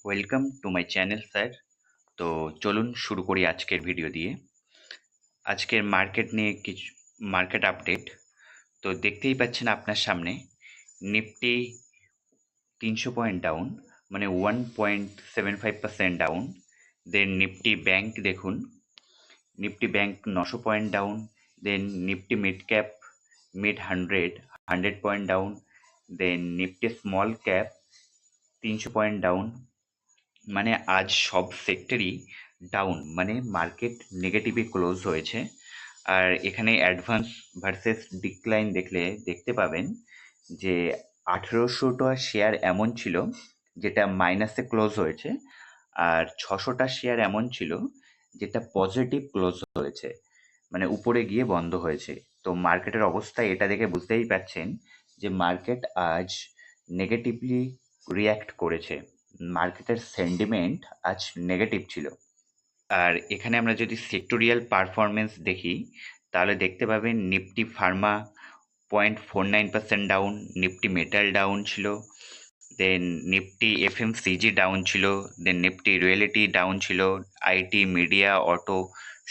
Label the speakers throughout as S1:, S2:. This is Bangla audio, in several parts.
S1: Welcome to my channel sir. তো চলুন শুরু করি আজকের ভিডিও দিয়ে। আজকের মার্কেট নিয়ে কিছু মার্কেট আপডেট। তো দেখতেই পাচ্ছেন আপনার সামনে নিফটি 300 পয়েন্ট ডাউন, মানে 1.75% ডাউন। দেন নিফটি ব্যাংক দেখুন, Nifty bank 900 point down. Then Nifty mid cap mid 100 point down. Then Nifty small cap 300 point down. মানে আজ সব সেক্টরই ডাউন, মানে মার্কেট নেগেটিভে ক্লোজ হয়েছে। আর এখানে অ্যাডভান্স ভার্সেস ডিক্লাইন দেখতে পাবেন যে 1800টা শেয়ার এমন ছিল যেটা মাইনাসে ক্লোজ হয়েছে, আর 600টা শেয়ার এমন ছিল যেটা পজিটিভ ক্লোজ হয়েছে, মানে উপরে গিয়ে বন্ধ হয়েছে। তো মার্কেটের অবস্থা এটা দেখে বুঝতেই পারছেন যে মার্কেট আজ নেগেটিভলি রিয়্যাক্ট করেছে। মার্কেটের সেন্টিমেন্ট আজ নেগেটিভ ছিল। আর এখানে আমরা যদি সেক্টোরিয়াল পারফরমেন্স দেখি তাহলে দেখতে পাবেন Nifty Pharma 0.49% down, Nifty metal down ছিল, দেন নিফটি এফএমসিজি ডাউন ছিল, দেন নিফটি রিয়েলিটি ডাউন ছিল, আইটি মিডিয়া অটো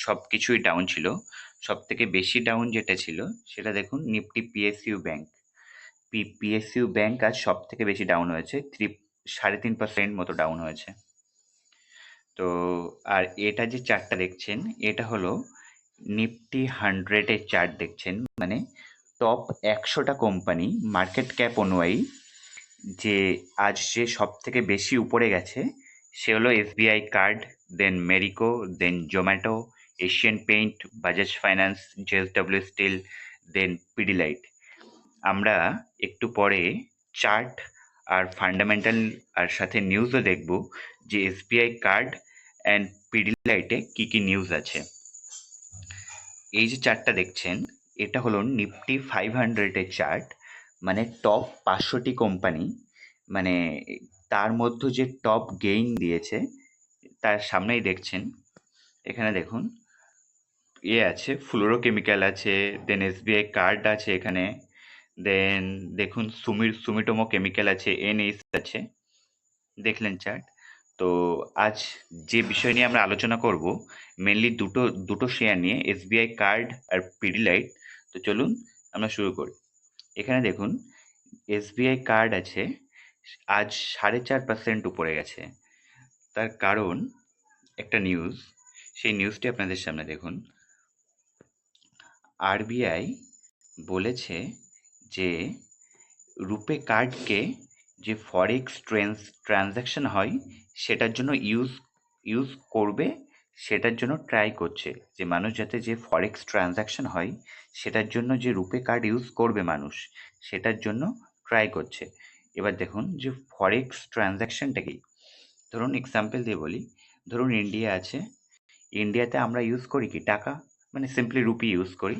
S1: সব কিছুই ডাউন ছিল। সব থেকে বেশি ডাউন যেটা ছিল সেটা দেখুন Nifty PSU bank. PSU bank আজ সব থেকে বেশি ডাউন হয়েছে, 3.5% মতো ডাউন হয়েছে। তো আর এটা যে চার্টটা দেখছেন এটা হলো নিফটি 100-এর চার্ট দেখছেন, মানে টপ 100টা কোম্পানি মার্কেট ক্যাপ অনুযায়ী যে আজ যে সব থেকে বেশি উপরে গেছে সে হলো SBI card, then Marico, then Zomato, Asian paint, Bajaj finance, JSW steel, then Pidilite. আমরা একটু পরে চার্ট আর ফান্ডামেন্টাল আর সাথে নিউজও দেখব যে এসবিআই কার্ড অ্যান্ড পিডিলাইটে কি কি নিউজ আছে। এই যে চার্টটা দেখছেন এটা হলো নিফটি 500-এর চার্ট, মানে টপ 500টি কোম্পানি, মানে তার মধ্যে যে টপ গেইন দিয়েছে তার সামনেই দেখছেন। এখানে দেখুন আছে ফ্লোরোকেমিক্যাল আছে, দেন এসবিআই কার্ড আছে এখানে, দেন দেখুন সুমিটোমো কেমিক্যাল আছে, এনএইচ আছে। দেখলেন চার্ট। তো আজ যে বিষয় নিয়ে আমরা আলোচনা করব মেনলি দুটো শেয়ার নিয়ে, এসবিআই কার্ড আর পিডিলাইট। তো চলুন আমরা শুরু করি। এখানে দেখুন এসবিআই কার্ড আছে আজ 4.5% উপরে গেছে। তার কারণ একটা নিউজ, সেই নিউজটি আপনাদের সামনে দেখুন। আরবিআই বলেছে যে রুপে কার্ডকে যে ফরেক্স ট্রানজ্যাকশন হয় সেটার জন্য ইউজ করবে, সেটার জন্য ট্রাই করছে যে মানুষ যাতে যে ফরেক্স ট্রানজ্যাকশন হয় সেটার জন্য যে রুপে কার্ড ইউজ করবে মানুষ, সেটার জন্য ট্রাই করছে। এবার দেখুন যে ফরেক্স ট্রানজ্যাকশনটা কি। ধরুন এক্সাম্পল দিয়ে বলি, ধরুন ইন্ডিয়া আছে, ইন্ডিয়াতে আমরা ইউজ করি কি টাকা, মানে সিম্পলি রুপি ইউজ করি।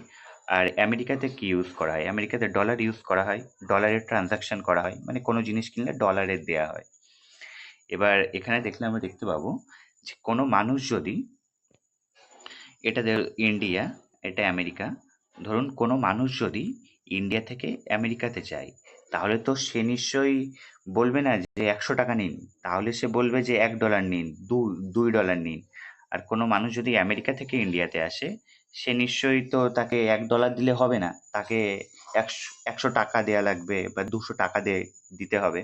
S1: আর আমেরিকাতে কি ইউজ করা হয়, আমেরিকাতে ডলার ইউজ করা হয়, ডলারের ট্রানজাকশন করা হয়, মানে কোনো জিনিস কিনলে ডলারের দেয়া হয়। এবার এখানে দেখলে আমরা দেখতে পাবো যে কোনো মানুষ যদি, এটা ইন্ডিয়া, এটা আমেরিকা, ধরুন কোনো মানুষ যদি ইন্ডিয়া থেকে আমেরিকাতে যায় তাহলে তো সে নিশ্চয়ই বলবে না যে 100 টাকা নিন, তাহলে সে বলবে যে $1 নিন, $2 নিন। আর কোনো মানুষ যদি আমেরিকা থেকে ইন্ডিয়াতে আসে সে নিশ্চয়ই তো তাকে $1 দিলে হবে না, তাকে 100 টাকা দেয়া লাগবে বা 200 টাকা দিতে হবে।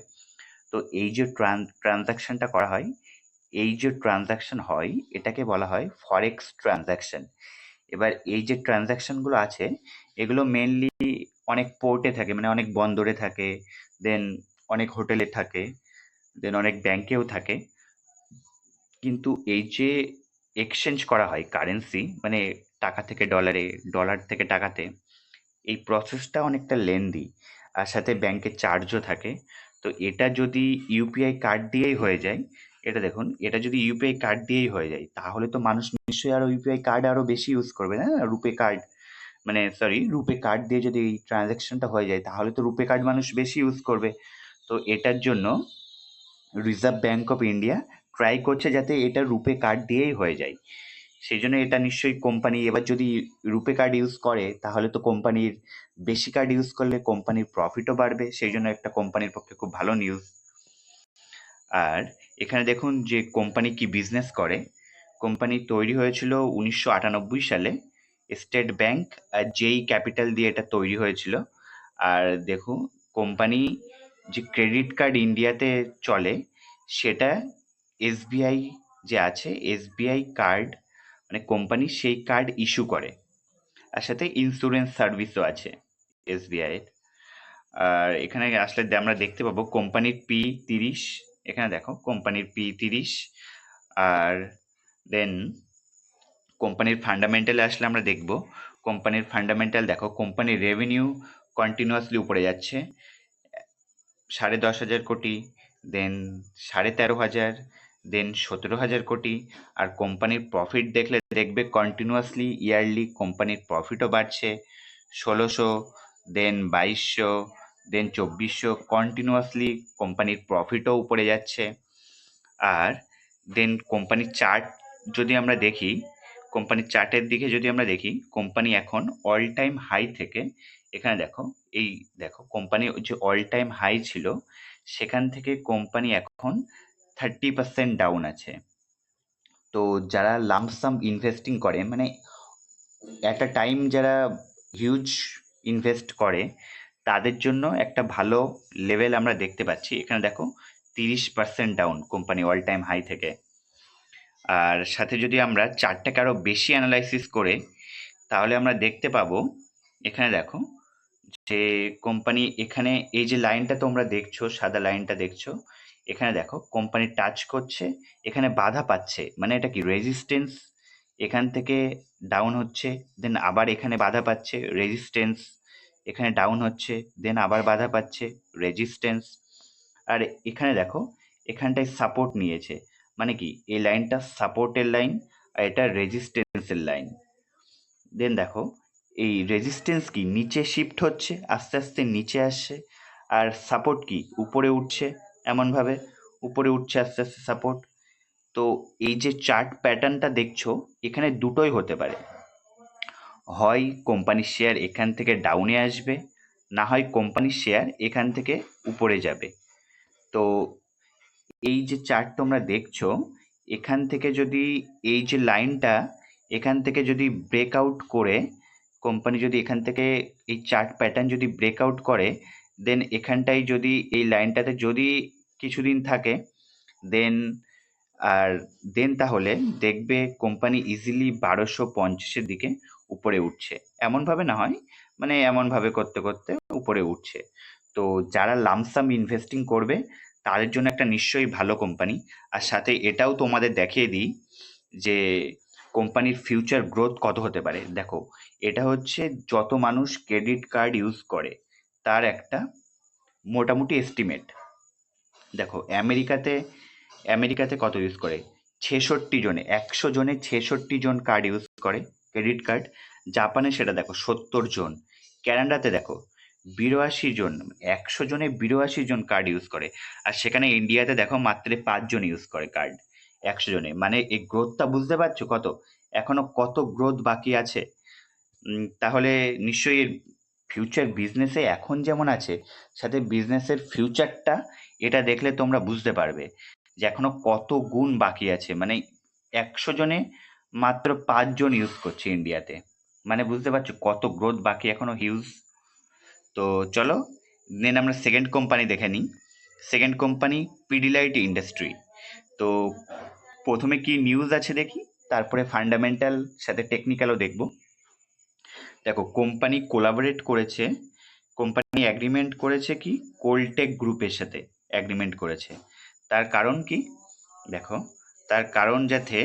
S1: তো এই যে ট্রানজাকশনটা করা হয়, এই যে ট্রানজাকশন হয় এটাকে বলা হয় ফরেক্স ট্রানজাকশন। এবার এই যে ট্রানজাকশনগুলো আছে এগুলো মেনলি অনেক পোর্টে থাকে, মানে অনেক বন্দরে থাকে, দেন অনেক হোটেলে থাকে, দেন অনেক ব্যাংকেও থাকে। কিন্তু এই যে এক্সচেঞ্জ করা হয় কারেন্সি, মানে টাকা থেকে ডলারে, ডলার থেকে টাকাতে, এই প্রসেসটা অনেকটা লেন্দি, আর সাথে ব্যাংকের চার্জও থাকে। তো এটা যদি ইউপিআই কার্ড দিয়েই হয়ে যায়, এটা দেখুন, এটা যদি ইউপিআই কার্ড দিয়েই হয়ে যায় তাহলে তো মানুষ নিশ্চয়ই আরো ইউপিআই কার্ড আরো বেশি ইউজ করবে, না? রুপে কার্ড, মানে সরি, রুপে কার্ড দিয়ে যদি এই ট্রানজ্যাকশনটা হয়ে যায় তাহলে তো রুপে কার্ড মানুষ বেশি ইউজ করবে। তো এটার জন্য reserve bank of India try করছে যাতে এটা রুপে কার্ড দিয়েই হয়ে যায়। সেই জন্য এটা নিশ্চয়ই কোম্পানি এবার যদি রুপে কার্ড ইউজ করে তাহলে তো কোম্পানির, বেশি কার্ড ইউজ করলে কোম্পানির প্রফিটও বাড়বে, সেই জন্য একটা কোম্পানির পক্ষে খুব ভালো নিউজ। আর এখানে দেখুন যে কোম্পানি কি বিজনেস করে। কোম্পানি তৈরি হয়েছিল 1998 সালে। স্টেট ব্যাংক আর জেই ক্যাপিটাল দিয়ে এটা তৈরি হয়েছিল। আর দেখুন কোম্পানি যে ক্রেডিট কার্ড ইন্ডিয়াতে চলে সেটা এসবিআই যে আছে, এসবিআই কার্ড মানে কোম্পানি সেই কার্ড ইস্যু করে। আর সাথে ইন্স্যুরেন্স সার্ভিসও আছে এসবিআই এর। আর এখানে আসলে আমরা দেখতে পাবো কোম্পানির P30। এখানে দেখো কোম্পানির P30। আর দেন কোম্পানির ফান্ডামেন্টালে আসলে আমরা দেখব কোম্পানির ফান্ডামেন্টাল। দেখো কোম্পানির রেভিনিউ কন্টিনিউয়াসলি উপরে যাচ্ছে, 10,500 কোটি, দেন 13,500, দেন 17,000 কোটি। আর কোম্পানির প্রফিট দেখলে দেখবে কন্টিনিউয়াসলি ইয়ারলি কোম্পানির প্রফিটও বাড়ছে, 1,600, দেন 2,200, দেন 2,400। কন্টিনিউয়াসলি কোম্পানির প্রফিটও উপরে যাচ্ছে। আর দেন কোম্পানির চার্ট যদি আমরা দেখি, কোম্পানির চার্টের দিকে যদি আমরা দেখি, কোম্পানি এখন অল টাইম হাই থেকে, এখানে দেখো এই দেখো কোম্পানি যে অল টাইম হাই ছিল সেখান থেকে কোম্পানি এখন 30% ডাউন আছে। তো যারা লামসাম ইনভেস্টিং করে মানে অ্যাট আ টাইম যারা হিউজ ইনভেস্ট করে তাদের জন্য একটা ভালো লেভেল আমরা দেখতে পাচ্ছি। এখানে দেখো 30% down company all time high থেকে। আর সাথে যদি আমরা চার্টটাকে আরও বেশি অ্যানালাইসিস করে তাহলে আমরা দেখতে পাবো, এখানে দেখো যে কোম্পানি এখানে এই যে লাইনটা তোমরা দেখছো, সাদা লাইনটা দেখছো, এখানে দেখো কোম্পানি টাচ করছে, এখানে বাধা পাচ্ছে, মানে এটা কি রেজিস্ট্যান্স। এখান থেকে ডাউন হচ্ছে, দেন আবার এখানে বাধা পাচ্ছে, রেজিস্ট্যান্স। এখানে ডাউন হচ্ছে, দেন আবার বাধা পাচ্ছে, রেজিস্ট্যান্স। আর এখানে দেখো এখানটায় সাপোর্ট নিয়েছে, মানে কি এই লাইনটা সাপোর্টের লাইন আর এটা রেজিস্ট্যান্সের লাইন। দেন দেখো এই রেজিস্ট্যান্স কি নিচে শিফট হচ্ছে, আস্তে আস্তে নিচে আসছে। আর সাপোর্ট কি উপরে উঠছে, এমনভাবে উপরে উঠছে আস্তে আস্তে সাপোর্ট। তো এই যে চার্ট প্যাটার্নটা দেখছো এখানে দুটোই হতে পারে, হয় কোম্পানির শেয়ার এখান থেকে ডাউনে আসবে, না হয় কোম্পানির শেয়ার এখান থেকে উপরে যাবে। তো এই যে চার্ট তোমরা দেখছো এখান থেকে যদি এই যে লাইনটা এখান থেকে যদি ব্রেকআউট করে কোম্পানি যদি এখান থেকে এই চার্ট প্যাটার্ন যদি ব্রেকআউট করে, দেন এখানটায় যদি এই লাইনটাতে যদি কিছুদিন থাকে, দেন আর দেন তাহলে দেখবে কোম্পানি ইজিলি 1250-এর দিকে উপরে উঠছে। এমনভাবে না হয়, মানে এমনভাবে করতে করতে উপরে উঠছে। তো যারা লামসাম ইনভেস্টিং করবে তাদের জন্য একটা নিশ্চয়ই ভালো কোম্পানি। আর সাথে এটাও তোমাদের দেখিয়ে দিই যে কোম্পানির ফিউচার গ্রোথ কত হতে পারে। দেখো এটা হচ্ছে যত মানুষ ক্রেডিট কার্ড ইউজ করে তার একটা মোটামুটি এস্টিমেট। দেখো আমেরিকাতে কত ইউজ করে, 66 জনে, 100 জনে 66 জন কার্ড ইউজ করে ক্রেডিট কার্ড। জাপানে সেটা দেখো 70 জন। ক্যানাডাতে দেখো 82 জন, 100 জনে 82 জন কার্ড ইউজ করে। আর সেখানে ইন্ডিয়াতে দেখো মাত্র 5 জন ইউজ করে কার্ড 100 জনে। মানে এই গ্রোথটা বুঝতে পারছো কত, এখনো কত গ্রোথ বাকি আছে। তাহলে নিশ্চয়ই এর ফিউচার বিজনেসে এখন যেমন আছে, সাথে বিজনেসের ফিউচারটা এটা দেখলে তোমরা বুঝতে পারবে যে এখনো কত গুণ বাকি আছে। মানে 100 জনে মাত্র 5 জন ইউজ করছে ইন্ডিয়াতে, মানে বুঝতে পারছো কত গ্রোথ বাকি এখনো হিউজ। তো চলো দেন আমরা সেকেন্ড কোম্পানি দেখে নিই। Second company Pidilite industry. তো প্রথমে কি নিউজ আছে দেখি, তারপরে ফান্ডামেন্টাল সাথে টেকনিক্যালও দেখবো। দেখো কোম্পানি কোলাবোরেট করেছে, কোম্পানি অ্যাগ্রিমেন্ট করেছে কি কোলটেক গ্রুপের সাথে অ্যাগ্রিমেন্ট করেছে। তার কারণ কি, দেখো তার কারণ যাতে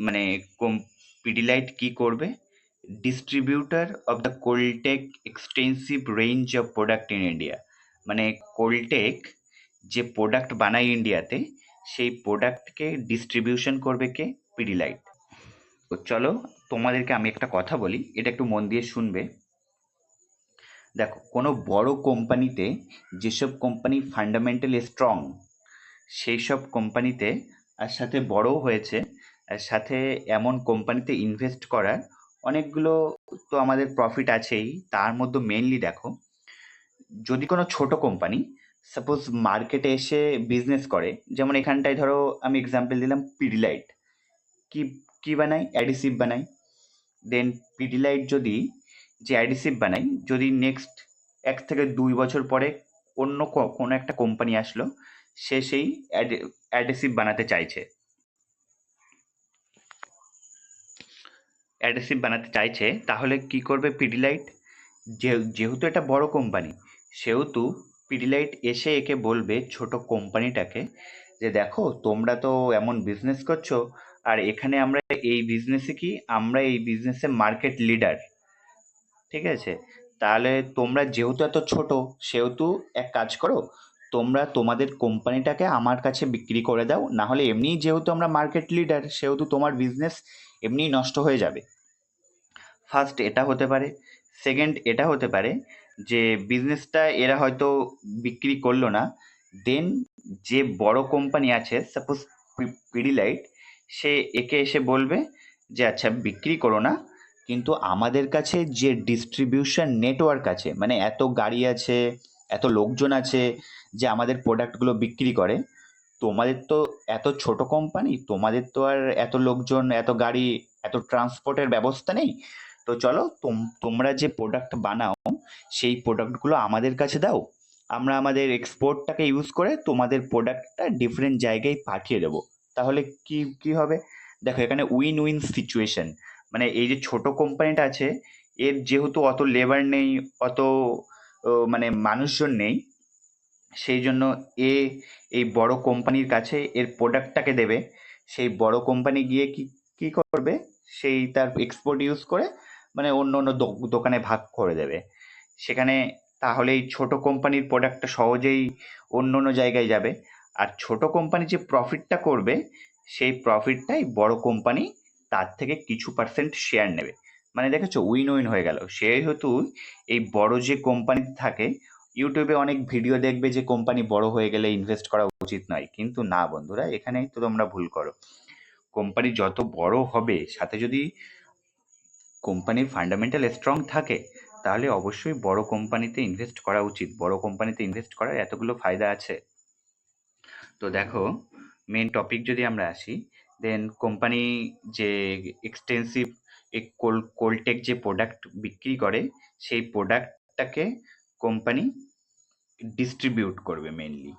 S1: মানে পিডিলাইট কি করবে, distributor of the Coltec extensive range of product in India. মানে কোলটেক যে প্রোডাক্ট বানায় ইন্ডিয়াতে সেই প্রোডাক্টকে ডিস্ট্রিবিউশন করবে কে, পিডিলাইট। তো চলো তোমাদেরকে আমি একটা কথা বলি, এটা একটু মন দিয়ে শুনবে। দেখো কোনো বড় কোম্পানিতে যেসব কোম্পানি ফান্ডামেন্টালি স্ট্রং সেই সব কোম্পানিতে, আর সাথে বড়ও হয়েছে, আর সাথে এমন কোম্পানিতে ইনভেস্ট করার অনেকগুলো তো আমাদের প্রফিট আছেই। তার মধ্যে মেনলি দেখো যদি কোনো ছোট কোম্পানি, সাপোজ মার্কেটে এসে বিজনেস করে, যেমন এখানটায় ধরো আমি এক্সাম্পল দিলাম পিডিলাইট, কি কি বানায়, অ্যাডিসিভ বানায়। দেন পিডিলাইট যদি যে অ্যাডিসিভ বানায়, যদি নেক্সট 1 থেকে 2 বছর পরে অন্য কোনো একটা কোম্পানি আসলো, সে সেই অ্যাডিসিভ বানাতে চাইছে, তাহলে কি করবে পিডিলাইট? যেহেতু এটা বড় কোম্পানি, সেহেতু পিডিলাইট এসে একে বলবে ছোট কোম্পানিটাকে যে দেখো তোমরা তো এমন বিজনেস করছো, আর এখানে আমরা এই বিজনেসে মার্কেট লিডার, ঠিক আছে? তাহলে তোমরা যেহেতু এত ছোট, সেহেতু এক কাজ করো, তোমরা তোমাদের কোম্পানিটাকে আমার কাছে বিক্রি করে দাও, না হলে এমনিই যেহেতু আমরা মার্কেট লিডার, সেহেতু তোমার বিজনেস এমনিই নষ্ট হয়ে যাবে। ফার্স্ট এটা হতে পারে। সেকেন্ড এটা হতে পারে যে বিজনেসটা এরা হয়তো বিক্রি করলো না, দেন যে বড় কোম্পানি আছে, সাপোজ পিডিলাইট, সে একে এসে বলবে যে আচ্ছা বিক্রি করো না, কিন্তু আমাদের কাছে যে ডিস্ট্রিবিউশন নেটওয়ার্ক আছে, মানে এত গাড়ি আছে, এত লোকজন আছে যে আমাদের প্রোডাক্টগুলো বিক্রি করে, তোমাদের তো এত ছোট কোম্পানি, তোমাদের তো আর এত লোকজন, এত গাড়ি, এত ট্রান্সপোর্টের ব্যবস্থা নেই, তো চলো তোমরা যে প্রোডাক্ট বানাও সেই প্রোডাক্টগুলো আমাদের কাছে দাও, আমরা আমাদের এক্সপোর্টটাকে ইউজ করে তোমাদের প্রোডাক্টটা ডিফারেন্ট জায়গায় পাঠিয়ে দেবো। তাহলে কি কি হবে? দেখো এখানে উইন উইন সিচুয়েশন, মানে এই যে ছোট কোম্পানিটা আছে, এর যেহেতু অত লেবার নেই, অত মানে মানুষজন নেই, সেই জন্য এ এই বড় কোম্পানির কাছে এর প্রোডাক্টটাকে দেবে, সেই বড় কোম্পানি গিয়ে কি কি করবে, সেই তার এক্সপোর্ট ইউজ করে মানে অন্য অন্য দোকানে ভাগ করে দেবে সেখানে। তাহলে এই ছোট কোম্পানির প্রোডাক্টটা সহজেই অন্য অন্য জায়গায় যাবে, আর ছোট কোম্পানি যে প্রফিটটা করবে, সেই প্রফিটটাই বড় কোম্পানি তার থেকে কিছু পার্সেন্ট শেয়ার নেবে। মানে দেখেছো, উইন উইন হয়ে গেল। সেহেতু এই বড় যে কোম্পানি থাকে, ইউটিউবে অনেক ভিডিও দেখবে যে কোম্পানি বড় হয়ে গেলে ইনভেস্ট করা উচিত নয়, কিন্তু না বন্ধুরা, এখানেই তো তোমরা ভুল করো। কোম্পানি যত বড় হবে, সাথে যদি কোম্পানির ফান্ডামেন্টাল স্ট্রং থাকে, তাহলে অবশ্যই বড় কোম্পানিতে ইনভেস্ট করা উচিত। বড় কোম্পানিতে ইনভেস্ট করার এতগুলো ফায়দা আছে। তো দেখো, মেন টপিক যদি আমরা আসি, দেন কোম্পানি যে এক্সটেন্সিভ কোলটেক যে প্রোডাক্ট বিক্রি করে, সেই প্রোডাক্টটাকে কোম্পানি ডিস্ট্রিবিউট করবে মেনলি।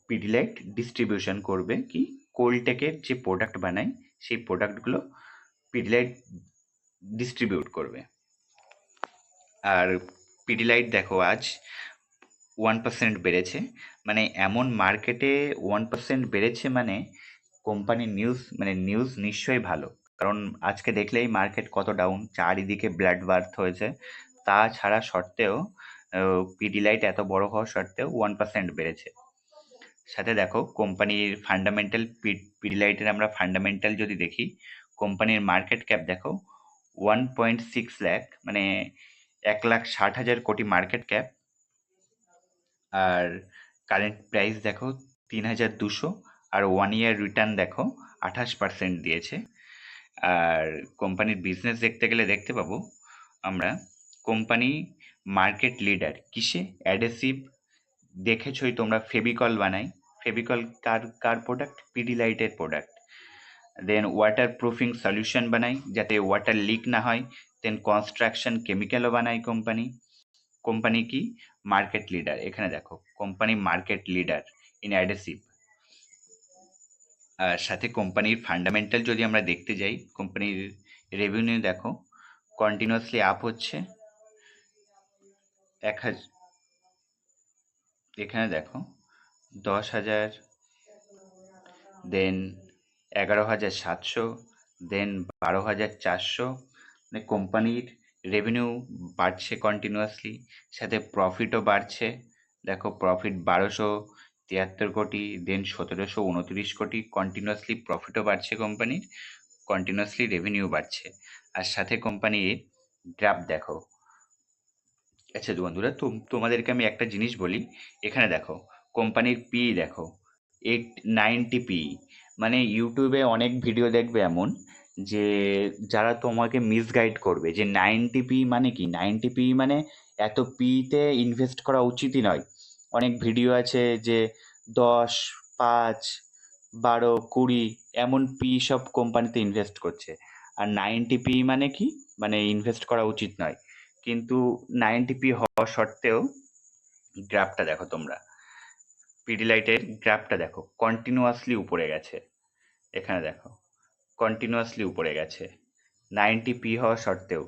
S1: পিডিলাইট ডিস্ট্রিবিউশন করবে কি, কোলটেকের যে প্রোডাক্ট বানায় সেই প্রোডাক্টগুলো পিডিলাইট ডিস্ট্রিবিউট করবে। আর পিডিলাইট দেখো আজ 1% বেড়েছে, মানে এমন মার্কেটে 1% বেড়েছে, মানে কোম্পানির নিউজ নিশ্চয়ই ভালো। কারণ আজকে দেখলেই মার্কেট কত ডাউন, চারিদিকে ব্লাড বার্থ হয়েছে, তাছাড়া সত্ত্বেও পিডিলাইট এত বড় হওয়া সত্ত্বেও 1% বেড়েছে। সাথে দেখো কোম্পানির ফান্ডামেন্টাল, পিডিলাইটের আমরা ফান্ডামেন্টাল যদি দেখি, কোম্পানির মার্কেট ক্যাপ দেখো 1.6 লাখ, মানে 1,60,000 কোটি মার্কেট ক্যাপ। আর কারেন্ট প্রাইস দেখো 3,200, আর 1 ইয়ার রিটার্ন দেখো 28% দিয়েছে। আর কোম্পানির বিজনেস দেখতে গেলে দেখতে পাবো আমরা, কোম্পানি মার্কেট লিডার কিসে? অ্যাডেসিভ। দেখেছই তোমরা, ফেভিকল বানাই। ফেভিকল কার কার প্রোডাক্ট? পিডিলাইটের প্রোডাক্ট। দেন ওয়াটার প্রুফিং সলিউশন বানাই যাতে ওয়াটার লিক না হয়। দেন কনস্ট্রাকশন কেমিক্যালও বানায় কোম্পানি। কোম্পানি কি? Market leader. এখানে দেখো company market leader in adhesive. আর সাথে কোম্পানির ফান্ডামেন্টাল যদি আমরা দেখতে যাই, কোম্পানির রেভিনিউ দেখো কন্টিনিউয়াসলি আপ হচ্ছে। এখানে দেখো 10,000, দেন 11,700, দেন 12,400, মানে কোম্পানির রেভিনিউ বাড়ছে কন্টিনিউয়াসলি, সাথে প্রফিটও বাড়ছে। দেখো প্রফিট 1,273 কোটি, দেন 1,729 কোটি, কন্টিনিউয়াসলি প্রফিটও বাড়ছে কোম্পানির, কন্টিনিউয়াসলি রেভিনিউ বাড়ছে। আর সাথে কোম্পানির গ্রাফ দেখো। আচ্ছা বন্ধুরা, তোমাদেরকে আমি একটা জিনিস বলি, এখানে দেখো কোম্পানির পি দেখো 890 পি। মানে ইউটিউবে অনেক ভিডিও দেখবে এমন, যে যারা তোমাকে মিসগাইড করবে যে 90 পি মানে কি, 90 পি মানে এত পিতে ইনভেস্ট করা উচিতই নয়। অনেক ভিডিও আছে যে 10, 5, 12, 20 এমন পি সব কোম্পানিতে ইনভেস্ট করছে। আর 90 পি মানে কি? মানে ইনভেস্ট করা উচিত নয়। কিন্তু 90 পি হওয়া সত্ত্বেও গ্রাফটা দেখো তোমরা, পিডিলাইটের গ্রাফটা দেখো, কন্টিনিউয়াসলি উপরে গেছে। এখানে দেখো, কন্টিনিউয়াসলি উপরে গেছে 90 পি হওয়া সত্ত্বেও।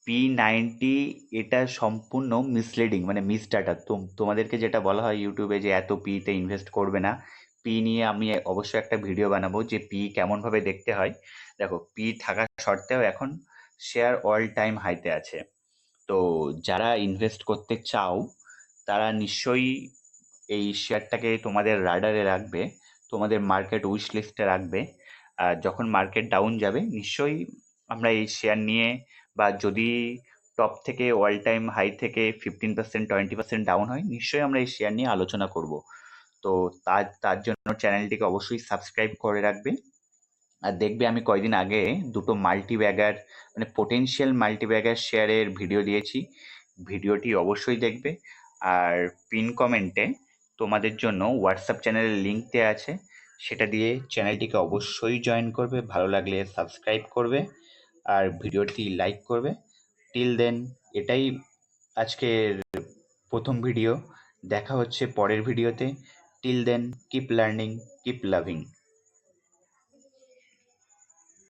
S1: P90 এটা সম্পূর্ণ মিসলিডিং, মানে মিস ডাটা। তোমাদেরকে যেটা বলা হয় ইউটিউবে যে এত পিতে ইনভেস্ট করবে না, পি নিয়ে আমি অবশ্যই একটা ভিডিও বানাবো যে পি কেমনভাবে দেখতে হয়। দেখো, পি থাকা সত্ত্বেও এখন শেয়ার অল টাইম হাইতে আছে। তো যারা ইনভেস্ট করতে চাও তারা নিশ্চয়ই এই শেয়ারটাকে তোমাদের রাডারে রাখবে, তোমাদের মার্কেট উইশ লিস্টে রাখবে। আর যখন মার্কেট ডাউন যাবে নিশ্চয়ই আমরা এই শেয়ার নিয়ে, বা যদি টপ থেকে অল টাইম হাই থেকে 15%, 20% ডাউন হয়, নিশ্চয়ই আমরা এই শেয়ার নিয়ে আলোচনা করব। তো তার জন্য চ্যানেলটিকে অবশ্যই সাবস্ক্রাইব করে রাখবে। আর দেখবে আমি কয়দিন আগে দুটো মাল্টিব্যাগার, মানে পোটেনশিয়াল মাল্টিব্যাগার শেয়ারের ভিডিও দিয়েছি, ভিডিওটি অবশ্যই দেখবে। আর পিন কমেন্টে তোমাদের জন্য হোয়াটসঅ্যাপ চ্যানেলের লিঙ্ক দেওয়া আছে, সেটা দিয়ে চ্যানেলটিকে অবশ্যই জয়েন করবে, ভালো লাগলে সাবস্ক্রাইব করবে আর ভিডিওটি লাইক করবে। টিল দেন, এটাই আজকের প্রথম ভিডিও। দেখা হচ্ছে পরের ভিডিওতে। Till then, keep learning, keep loving.